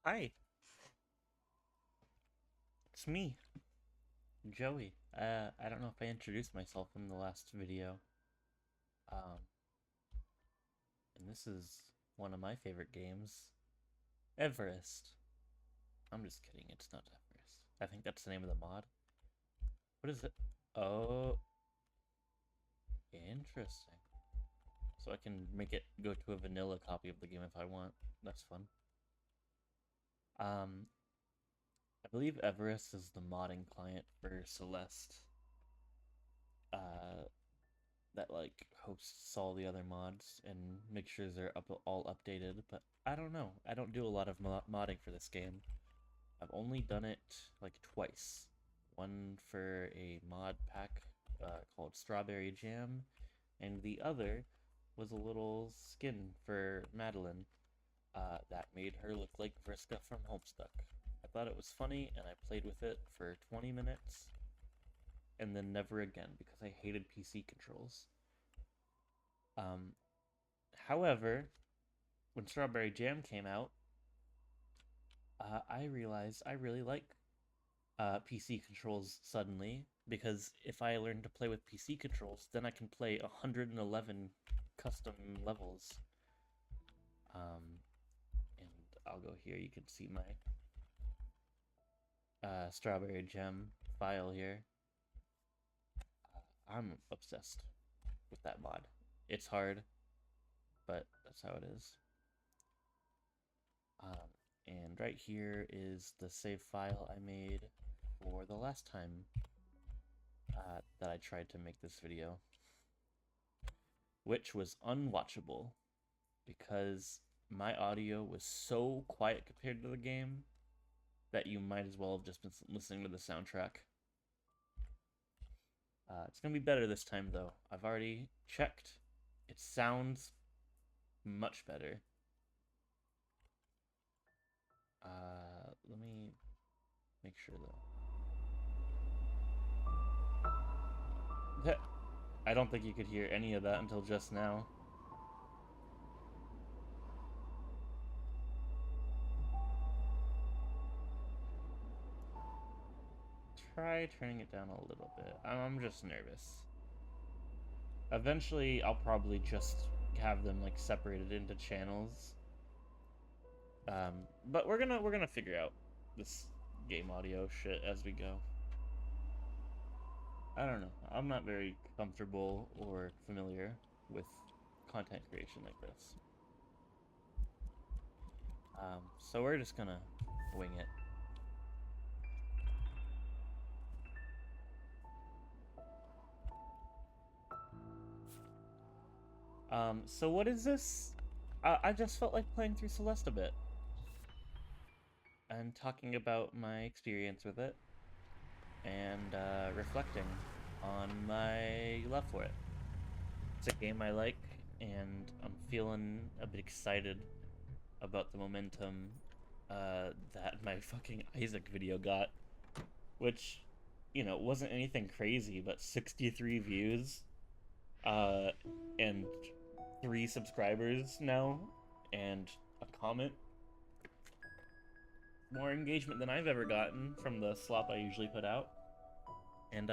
Hi, it's me, Joey. I don't know if I introduced myself in the last video. Um, and this is one of my favorite games, Everest. I'm just kidding, it's not Everest. I think that's the name of the mod. What is it? Oh, interesting. So I can make it go to a vanilla copy of the game if I want. That's fun. Um, I believe Everest is the modding client for Celeste. Uh, that like hosts all the other mods and makes sure they're all updated. But I don't know. I don't do a lot of modding for this game. I've only done it like twice. One for a mod pack called Strawberry Jam, and the other was a little skin for Madeline that made her look like Vriska from Homestuck. I thought it was funny, and I played with it for 20 minutes, and then never again because I hated PC controls. Um, However, when Strawberry Jam came out, I realized I really like PC controls suddenly because if I learn to play with PC controls, then I can play 111 custom levels. Um, and I'll go here. You can see my Strawberry Gem file here. I'm obsessed with that mod. It's hard, but that's how it is. Um, and right here is the save file I made for the last time that I tried to make this video, which was unwatchable because my audio was so quiet compared to the game that you might as well have just been listening to the soundtrack. It's gonna be better this time though. I've already checked. It sounds much better. Let me make sure though. I don't think you could hear any of that until just now. Try turning it down a little bit. I'm just nervous. Eventually, I'll probably just have them like separated into channels. But we're gonna figure out this game audio shit as we go. I don't know. I'm not very comfortable or familiar with content creation like this. So we're just gonna wing it. So what is this? I just felt like playing through Celeste a bit and talking about my experience with it and reflecting on my love for it. It's a game I like, and I'm feeling a bit excited about the momentum that my fucking Isaac video got, which, wasn't anything crazy, but 63 views, uh, and 3 subscribers now, and a comment. More engagement than I've ever gotten from the slop I usually put out. And,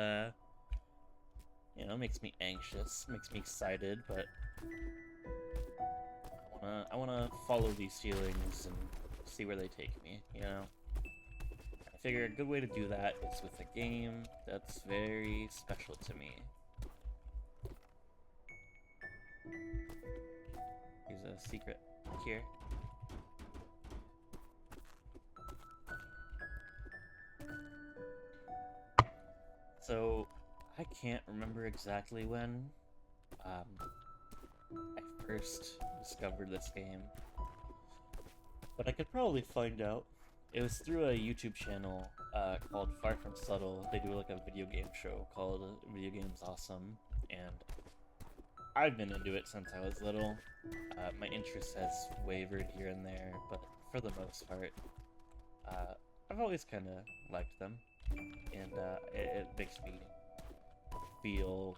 makes me anxious, makes me excited, but I wanna follow these feelings and see where they take me, I figure a good way to do that is with a game that's very special to me. Here's a secret here. So, I can't remember exactly when I first discovered this game, but I could probably find out. It was through a YouTube channel called Far From Subtle. They do like a video game show called Video Games Awesome, and I've been into it since I was little. My interest has wavered here and there, but for the most part, uh, I've always kind of liked them, and it makes me feel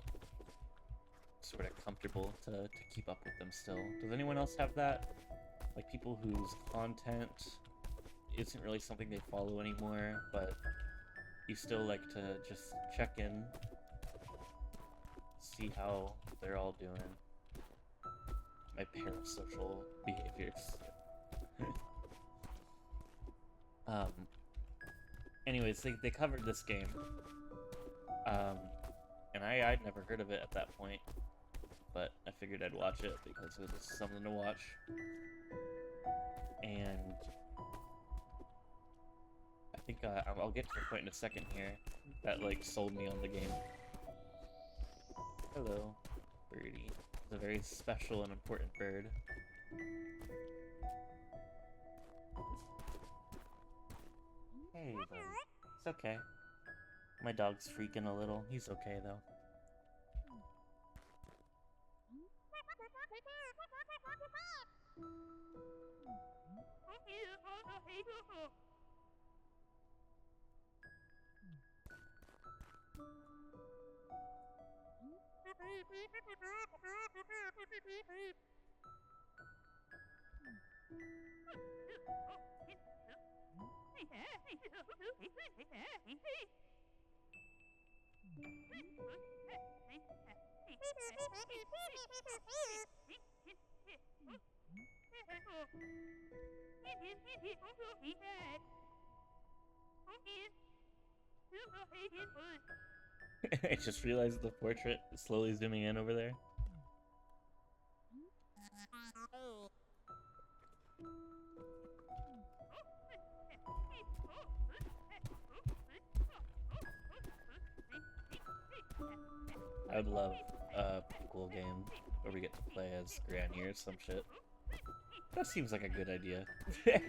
sort of comfortable to keep up with them still. Does anyone else have that? Like people whose content isn't really something they follow anymore, but you still like to just check in, see how they're all doing. My parasocial behaviors. um, Anyways, they covered this game. And I'd never heard of it at that point, but I figured I'd watch it because it was something to watch. And I think I'll get to the point in a second here that like sold me on the game. Hello, birdie. It's a very special and important bird. Hey, buddy. It's okay. My dog's freaking a little. He's okay, though. I just realized the portrait is slowly zooming in over there. I would love a prequel game where we get to play as Granny or some shit. That seems like a good idea. I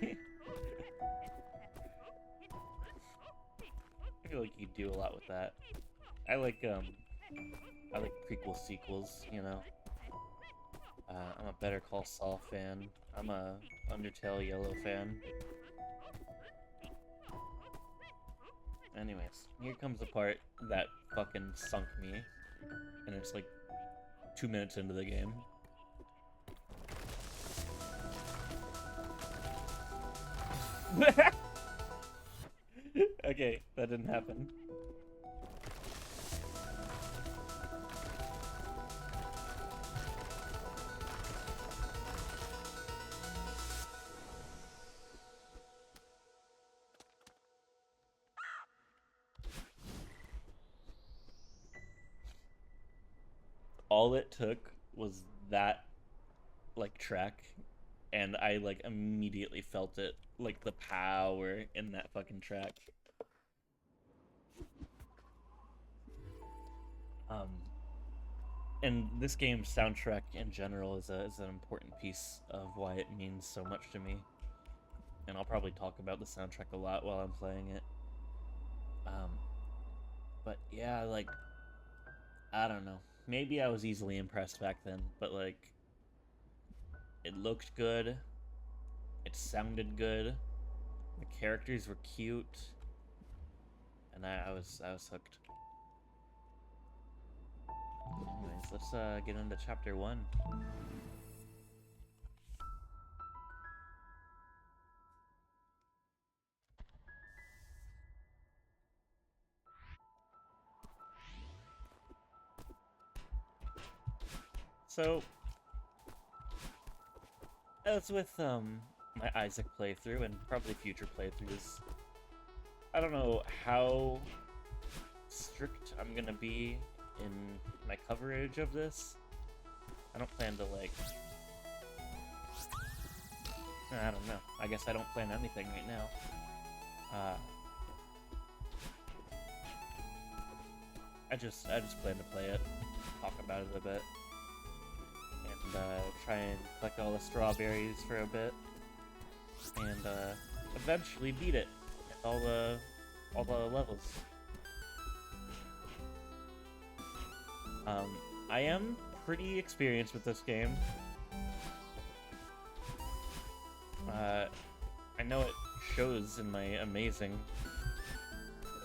feel like you could do a lot with that. I like prequel sequels, you know. I'm a Better Call Saul fan. I'm a Undertale Yellow fan. Anyways, here comes the part that fucking sunk me. And it's like 2 minutes into the game. Okay, that didn't happen. All it took was that like track, and I like immediately felt it, like the power in that fucking track. And this game's soundtrack in general is an important piece of why it means so much to me. And I'll probably talk about the soundtrack a lot while I'm playing it. But yeah, like, I don't know. Maybe I was easily impressed back then, but like, it looked good. It sounded good. The characters were cute, and I was hooked. Anyways, let's get into chapter 1. So, as with my Isaac playthrough and probably future playthroughs, I don't know how strict I'm gonna be in my coverage of this. I don't plan to like, I don't know. I guess I don't plan anything right now. I just plan to play it, talk about it a bit, and try and collect all the strawberries for a bit, and eventually beat it at all the levels. I am pretty experienced with this game. I know it shows in my amazing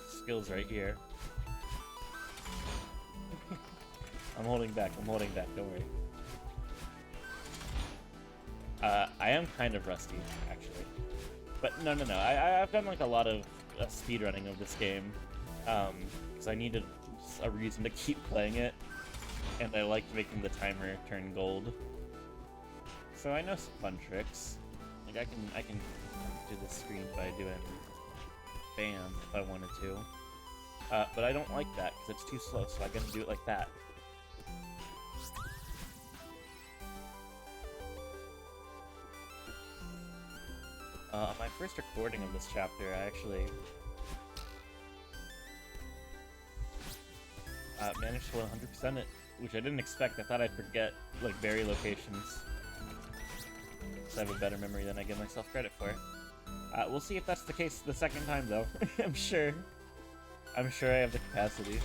skills right here. I'm holding back, don't worry. I am kind of rusty, actually. But no, no, no. I've done like a lot of speedrunning of this game, because I needed a reason to keep playing it, and I liked making the timer turn gold. So I know some fun tricks. Like I can do the screen by doing bam if I wanted to. But I don't like that because it's too slow, so I gotta do it like that. On my first recording of this chapter, I actually managed to 100% it, which I didn't expect. I thought I'd forget, like, berry locations. So I have a better memory than I give myself credit for. We'll see if that's the case the second time, though. I'm sure I have the capacity.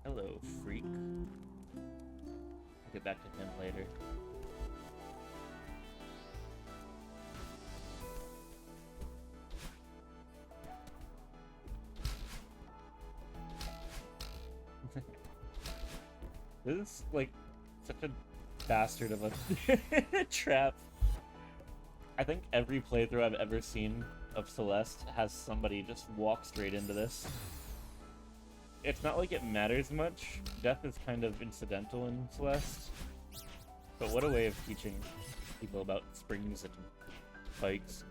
Hello, freak. I'll get back to him later. This is, like, such a bastard of a trap. I think every playthrough I've ever seen of Celeste has somebody just walk straight into this. It's not like it matters much. Death is kind of incidental in Celeste. But what a way of teaching people about springs and spikes.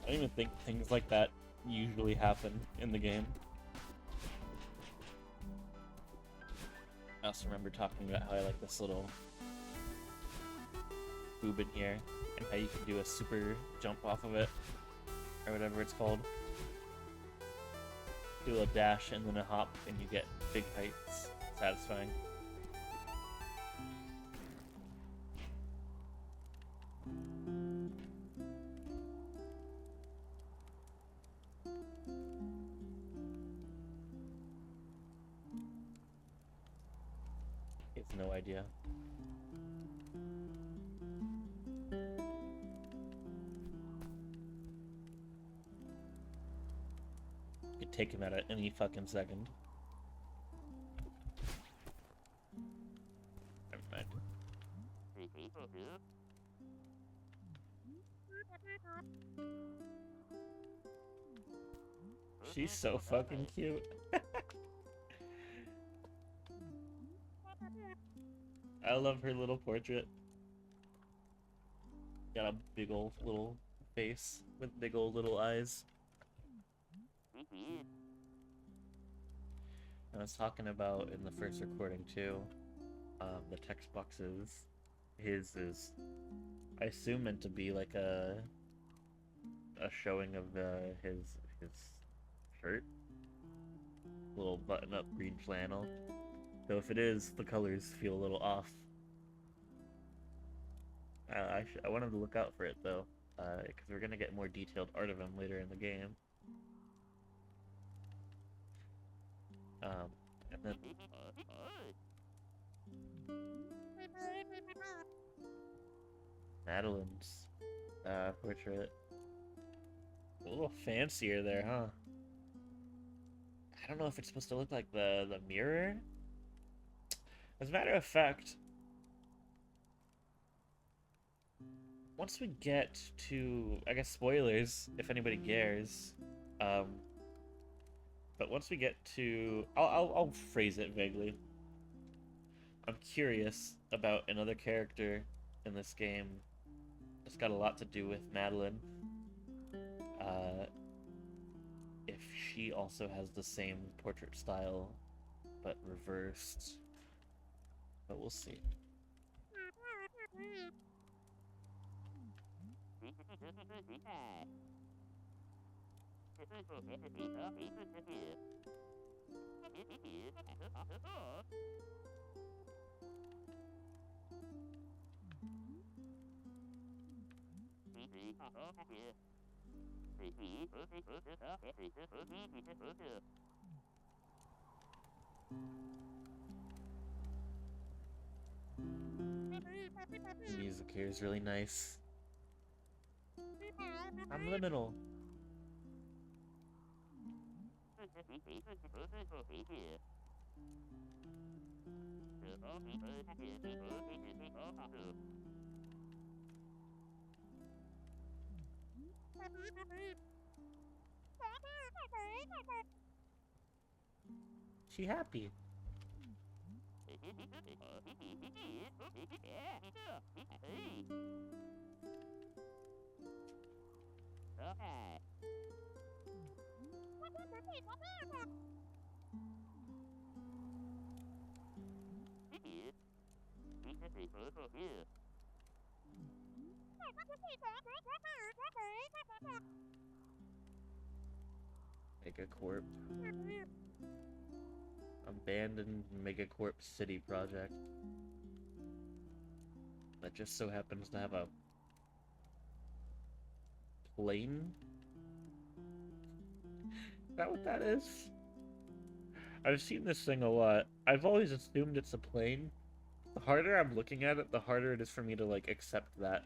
I don't even think things like that usually happen in the game. I also remember talking about how I like this little boob in here, and how you can do a super jump off of it, or whatever it's called. Do a dash and then a hop, and you get big heights. Satisfying. He has no idea. Could take him out at any fucking second. Never mind. She's so fucking cute. I love her little portrait. Got a big old little face with big old little eyes. I was talking about in the first recording too, the text boxes. His is, I assume, meant to be like a showing of his shirt, little button-up green flannel. Though if it is, the colors feel a little off. I wanted to look out for it though, because we're gonna get more detailed art of him later in the game. And then Madeline's portrait, a little fancier there, huh? I don't know if it's supposed to look like the mirror. As a matter of fact, once we get to, I guess, spoilers, if anybody cares, but once we get to, I'll phrase it vaguely. I'm curious about another character in this game. It's got a lot to do with Madeline. If she also has the same portrait style, but reversed. But we'll see. The music here is really nice. I'm liminal. She happy. Megacorp. Abandoned Megacorp City project. That just so happens to have a plane? Is that what that is? I've seen this thing a lot. I've always assumed it's a plane. The harder I'm looking at it, the harder it is for me to, like, accept that.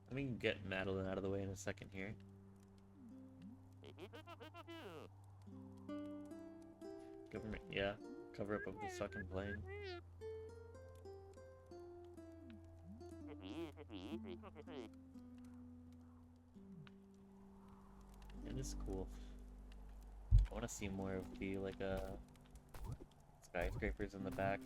Let me get Madeline out of the way in a second here. Government, yeah. Cover up of the fucking plane. It is cool. I want to see more of the, like, skyscrapers in the back.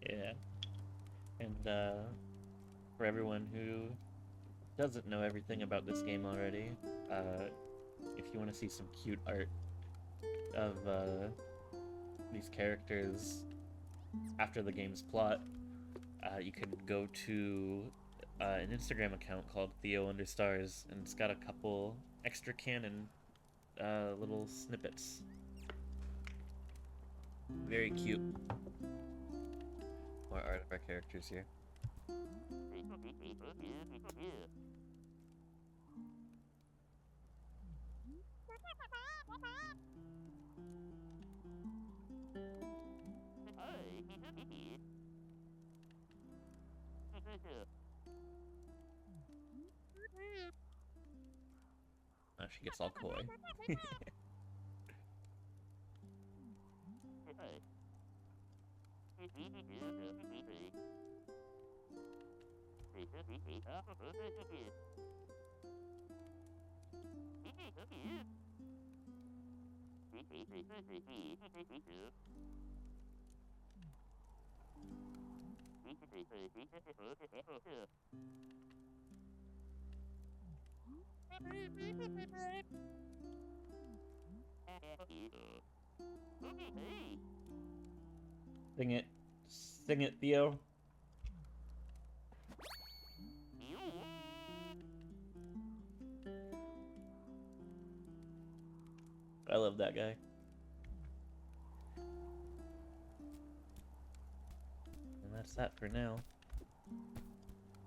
Yeah. And, for everyone who doesn't know everything about this game already, if you want to see some cute art of, these characters after the game's plot, you can go to an Instagram account called Theo_stars, and it's got a couple extra canon little snippets. Very cute. More art of our characters here. Oh, she gets all coy. Sing it. Sing it, Theo. I love that guy. And that's that for now.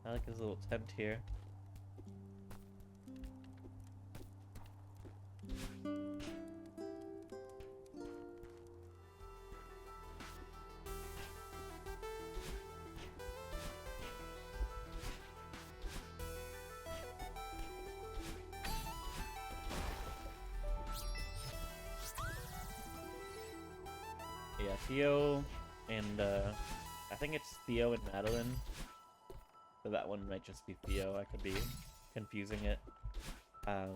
I like his little tent here. Yeah, Theo and I think it's Theo and Madeline. But that one might just be Theo. I could be confusing it. Got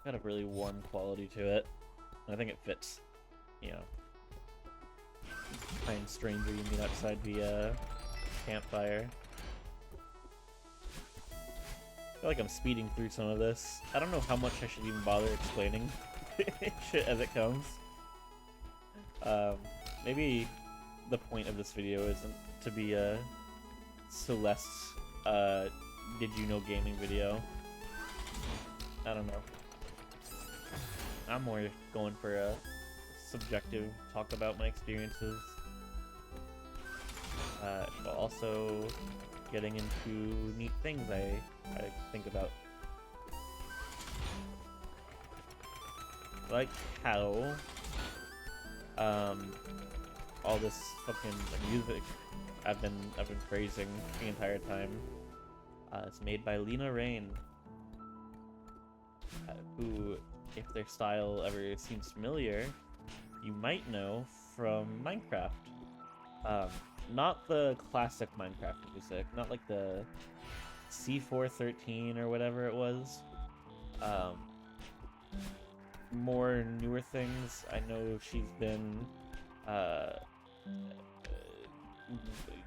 a really warm quality to it. I think it fits, you know, kind stranger you meet outside the campfire. I feel like I'm speeding through some of this. I don't know how much I should even bother explaining shit as it comes. Maybe the point of this video isn't to be a Celeste, did you know gaming video. I don't know. I'm more going for a subjective talk about my experiences. But also getting into neat things I think about. Like how all this fucking music I've been praising the entire time. It's made by Lena Rain, who, if their style ever seems familiar, you might know from Minecraft. Not the classic Minecraft music, not like the C413 or whatever it was. More newer things. I know she's been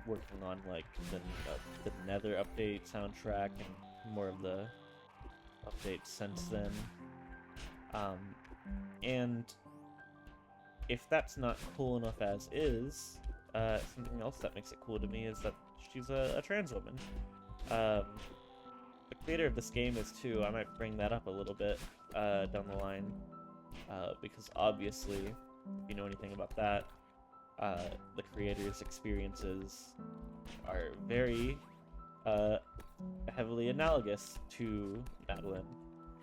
working on like the Nether update soundtrack and more of the updates since then. And if that's not cool enough as is, something else that makes it cool to me is that she's a trans woman. The creator of this game is too. I might bring that up a little bit down the line, because obviously, if you know anything about that, the creator's experiences are very heavily analogous to Madeline,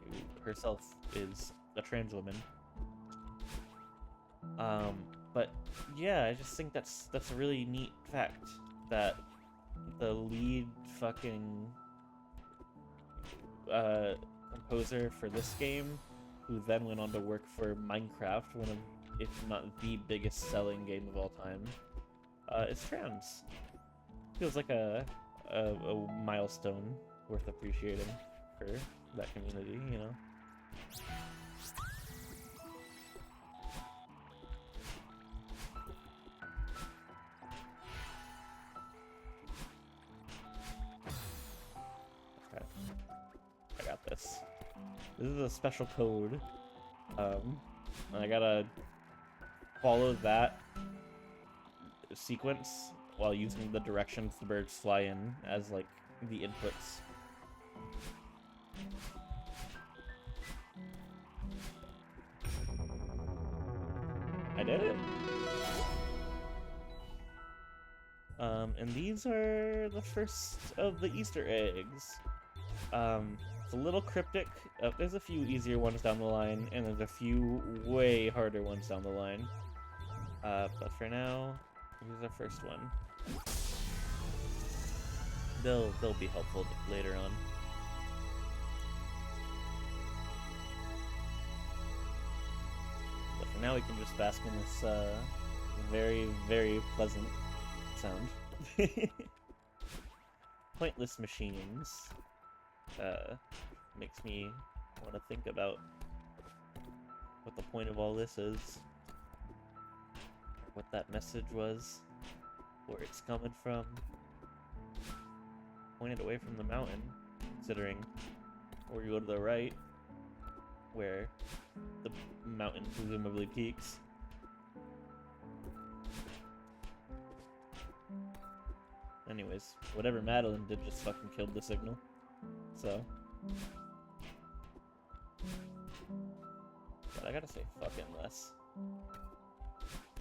who herself is a trans woman. But yeah, I just think that's a really neat fact that the lead fucking composer for this game, who then went on to work for Minecraft, one of, if not the biggest selling game of all time, is trans. Feels like a milestone worth appreciating for that community, you know? Okay. I got this. This is a special code. And I gotta follow that sequence while using the directions the birds fly in as, like, the inputs. I did it! And these are the first of the Easter eggs. It's a little cryptic. There's a few easier ones down the line, and there's a few way harder ones down the line. But for now, here's our first one. They'll be helpful later on. But for now, we can just bask in this very, very pleasant sound. Pointless machines. Makes me want to think about what the point of all this is, what that message was, where it's coming from. Pointed away from the mountain, considering where you go to the right, where the mountain presumably peaks. Anyways, whatever Madeline did just fucking killed the signal. So, but I gotta say fucking less.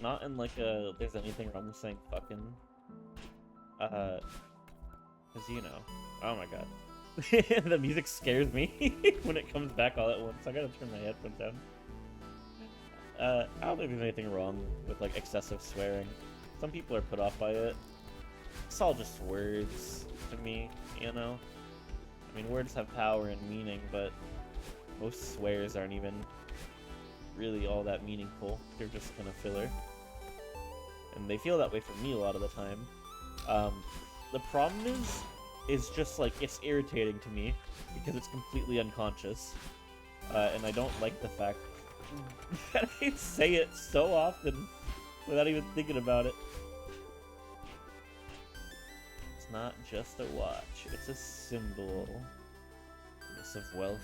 Not in like a there's anything wrong with saying fucking. Cause you know, oh my god, the music scares me when it comes back all at once. I gotta turn my headphones down. I don't think there's anything wrong with like excessive swearing. Some people are put off by it. It's all just words to me, you know? I mean, words have power and meaning, but most swears aren't even really all that meaningful. They're just kind of filler. And they feel that way for me a lot of the time. The problem is just like, it's irritating to me because it's completely unconscious. And I don't like the fact that I say it so often without even thinking about it. It's not just a watch, it's a symbol. Of wealth.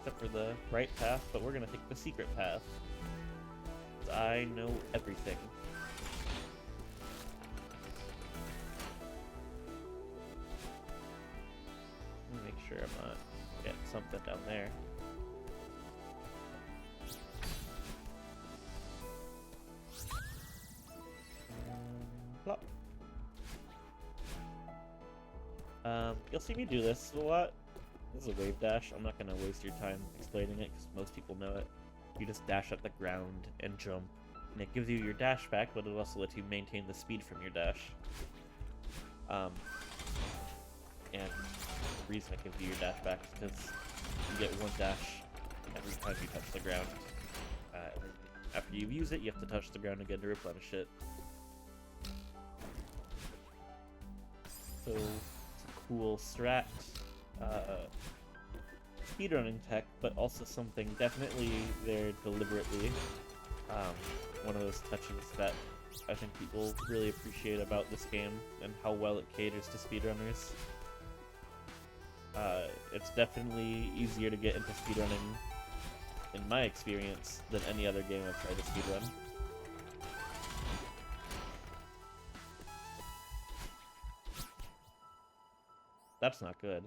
except for the right path, but we're gonna take the secret path. I know everything. Let me make sure I'm not getting something down there. Plop. You'll see me do this a lot. This is a wave dash. I'm not gonna waste your time explaining it because most people know it. You just dash at the ground and jump, and it gives you your dash back, but it also lets you maintain the speed from your dash. And the reason it gives you your dash back is because you get one dash every time you touch the ground. After you use it, you have to touch the ground again to replenish it. So, it's a cool strat. Speedrunning tech, but also something definitely there deliberately. One of those touches that I think people really appreciate about this game and how well it caters to speedrunners. It's definitely easier to get into speedrunning, in my experience, than any other game I've tried to speedrun. That's not good.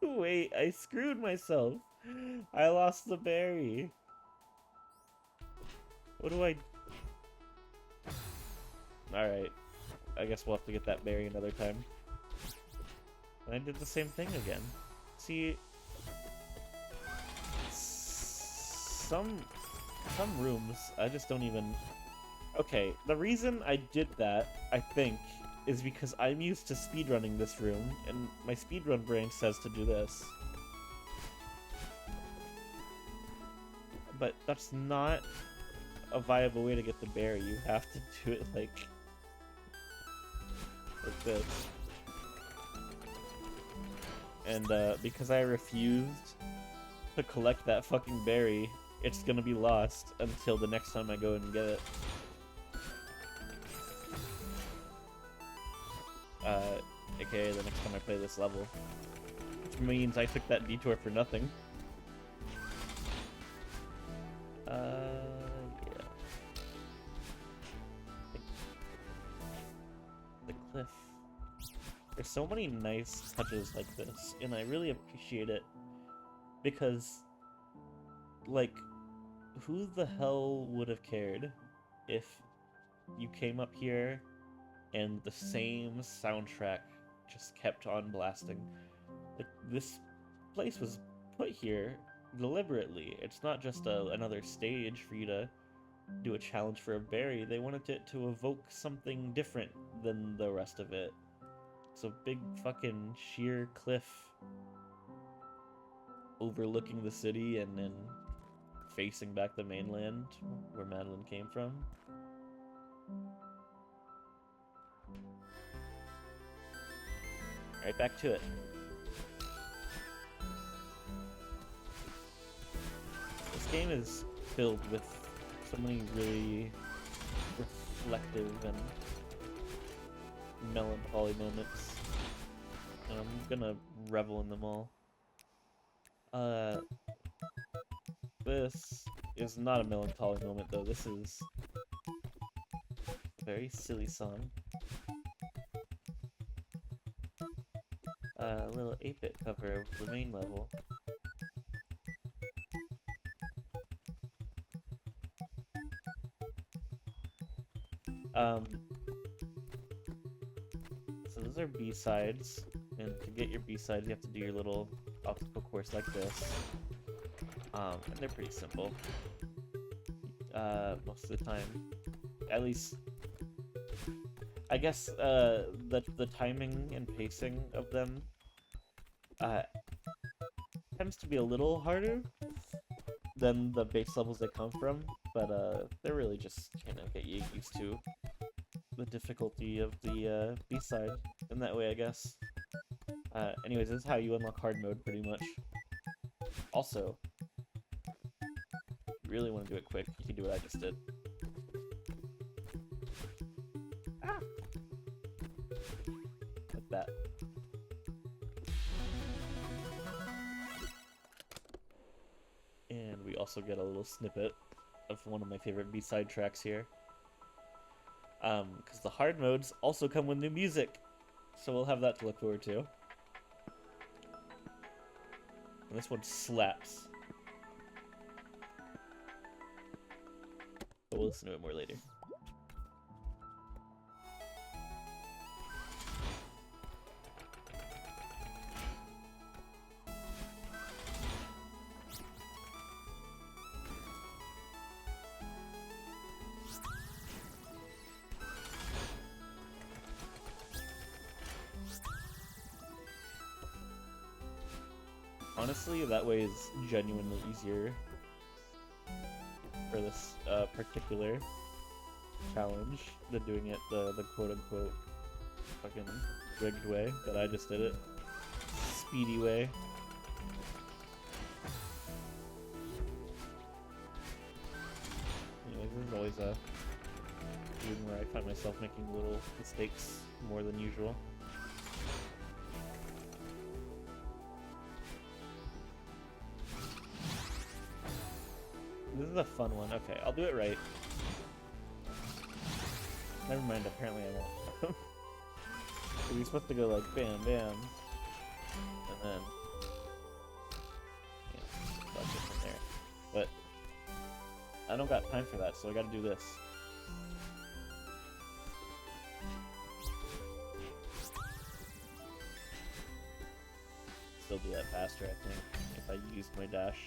Wait, I screwed myself. I lost the berry. What do I... Alright. I guess we'll have to get that berry another time. And I did the same thing again. See... Some rooms, I just don't even... Okay, the reason I did that, I think, is because I'm used to speedrunning this room, and my speedrun brain says to do this. But that's not a viable way to get the berry. You have to do it like this. And because I refused to collect that fucking berry, it's gonna be lost until the next time I go and get it. AKA the next time I play this level. Which means I took that detour for nothing. Yeah. The cliff. There's so many nice touches like this, and I really appreciate it. Because, like, who the hell would have cared if you came up here and the same soundtrack just kept on blasting? Like, this place was put here deliberately. It's not just another stage for you to do a challenge for a berry. They wanted it to evoke something different than the rest of it. It's a big fucking sheer cliff overlooking the city and then facing back the mainland where Madeline came from. Right back to it. This game is filled with so many really reflective and melancholy moments, and I'm gonna revel in them all. This is not a melancholy moment though. This is a very silly song. A little 8-bit cover of the main level. So those are B-sides, and to get your B-sides you have to do your little obstacle course like this. And they're pretty simple. Most of the time. At least, I guess, the timing and pacing of them tends to be a little harder than the base levels they come from, but they're really just kind of get you used to the difficulty of the B-side in that way, I guess. Anyways, this is how you unlock hard mode, pretty much. Also, if you really want to do it quick, you can do what I just did. Ah! Like that. also get a little snippet of one of my favorite B-side tracks here. Because the hard modes also come with new music, so we'll have that to look forward to. And this one slaps. But we'll listen to it more later. Honestly, that way is genuinely easier for this particular challenge than doing it the quote-unquote fucking rigged way that I just did it. Speedy way. Anyways, this is always a game where I find myself making little mistakes more than usual. This is a fun one. Okay, I'll do it right. Never mind, apparently I won't. We're supposed to go like bam, bam. And then... yeah, fuck it from there. But... I don't got time for that, so I gotta do this. Still do that faster, I think, if I used my dash.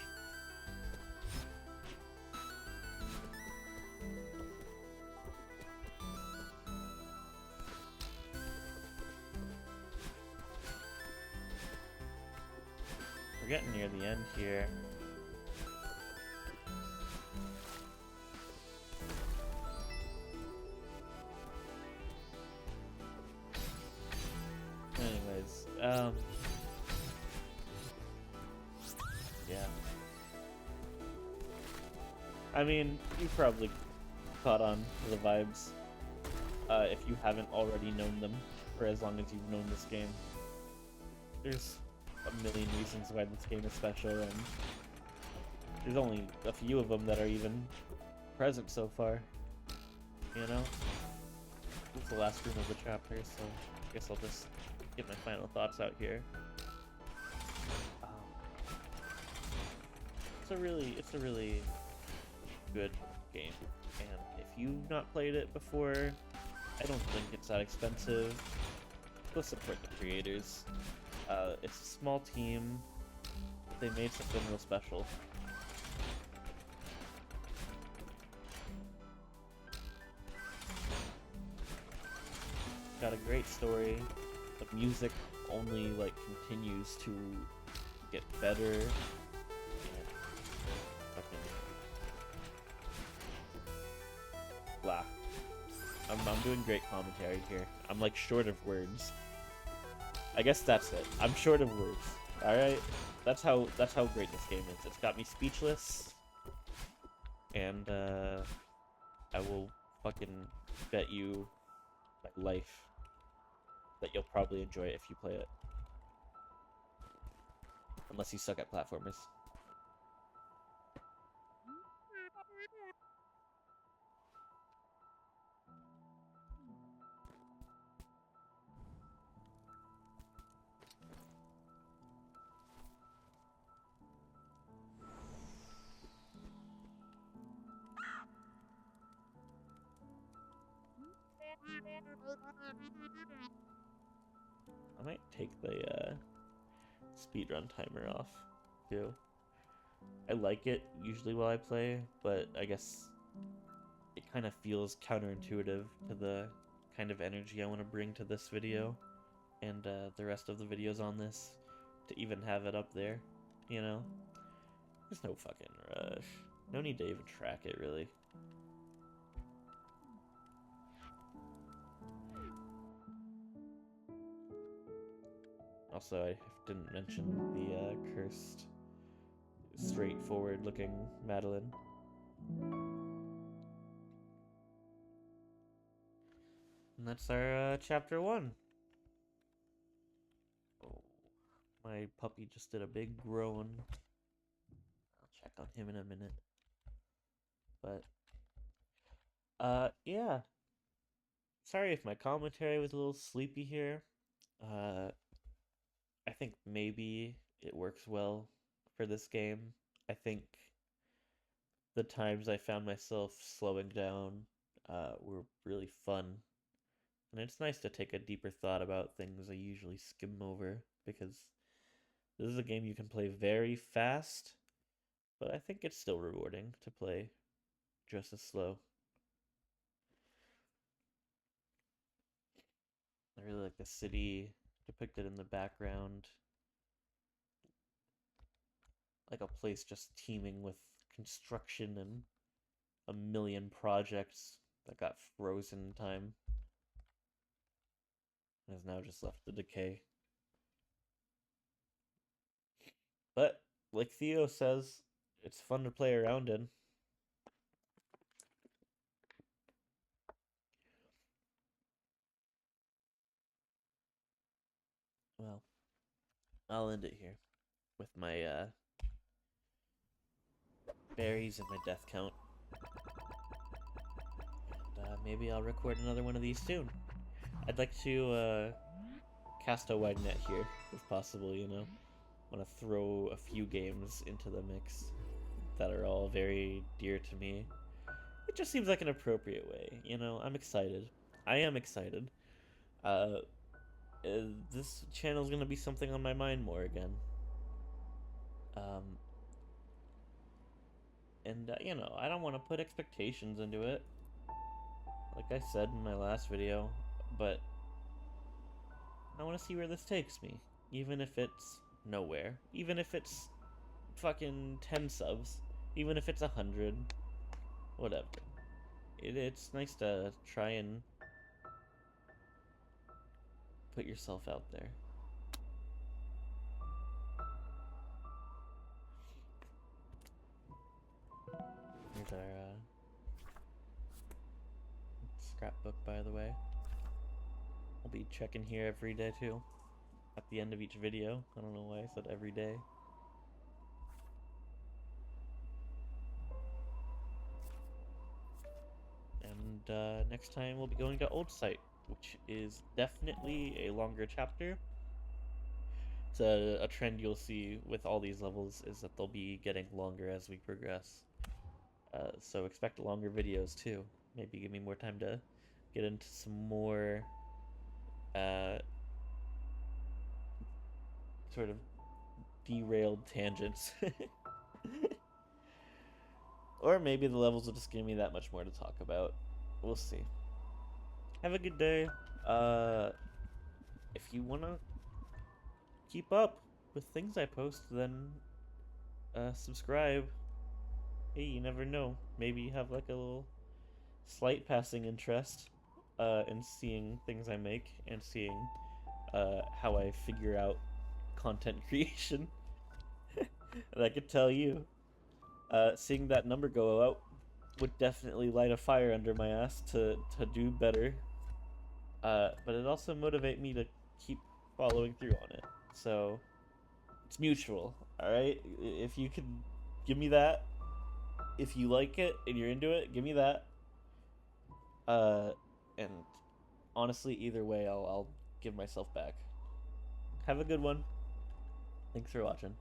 We're getting near the end here. Anyways, yeah. I mean, you've probably caught on to the vibes, if you haven't already known them for as long as you've known this game. There's a million reasons why this game is special, and there's only a few of them that are even present so far, you know? It's the last room of the chapter, so I guess I'll just get my final thoughts out here. It's a really good game, and if you've not played it before, I don't think it's that expensive. Go support the creators. It's a small team. They made something real special. Got a great story. The music only like continues to get better. And fucking blah. I'm doing great commentary here. I'm like short of words. I guess that's it. I'm short of words. Alright? That's how great this game is. It's got me speechless. And I will fucking bet you my life that you'll probably enjoy it if you play it. Unless you suck at platformers. I might take the speedrun timer off too. I like it usually while I play, but I guess it kind of feels counterintuitive to the kind of energy I want to bring to this video and the rest of the videos on this to even have it up there, you know? There's no fucking rush. No need to even track it, really. Also, I didn't mention the cursed, straightforward-looking Madeline. And that's our chapter 1. Oh, my puppy just did a big groan. I'll check on him in a minute. But yeah. Sorry if my commentary was a little sleepy here. Uh I think maybe it works well for this game. I think the times I found myself slowing down were really fun. And it's nice to take a deeper thought about things I usually skim over because this is a game you can play very fast, but I think it's still rewarding to play just as slow. I really like the city depicted in the background, like a place just teeming with construction and a million projects that got frozen in time and is now just left to decay. But like Theo says, it's fun to play around in. Well, I'll end it here with my berries and my death count. And maybe I'll record another one of these soon. I'd like to cast a wide net here, if possible, you know? Want to throw a few games into the mix that are all very dear to me. It just seems like an appropriate way, you know? I'm excited. I am excited. Uh, this channel's gonna be something on my mind more again. Um, and you know, I don't want to put expectations into it, like I said in my last video, but I want to see where this takes me, even if it's nowhere, even if it's fucking 10 subs, even if it's 100, whatever. It's nice to try and put yourself out there. Here's our scrapbook, by the way. I'll be checking here every day too. At the end of each video. I don't know why I said every day. And next time we'll be going to Old Site, which is definitely a longer chapter. It's a trend you'll see with all these levels is that they'll be getting longer as we progress. So expect longer videos too. Maybe give me more time to get into some more sort of derailed tangents. Or maybe the levels will just give me that much more to talk about. We'll see. Have a good day. If you want to keep up with things I post, then subscribe. Hey, you never know. Maybe you have like a little slight passing interest in seeing things I make and seeing how I figure out content creation. And I could tell you, seeing that number go out would definitely light a fire under my ass to do better. But it also motivate me to keep following through on it. So it's mutual, all right? If you can give me that, if you like it and you're into it, give me that. And honestly, either way, I'll give myself back. Have a good one. Thanks for watching.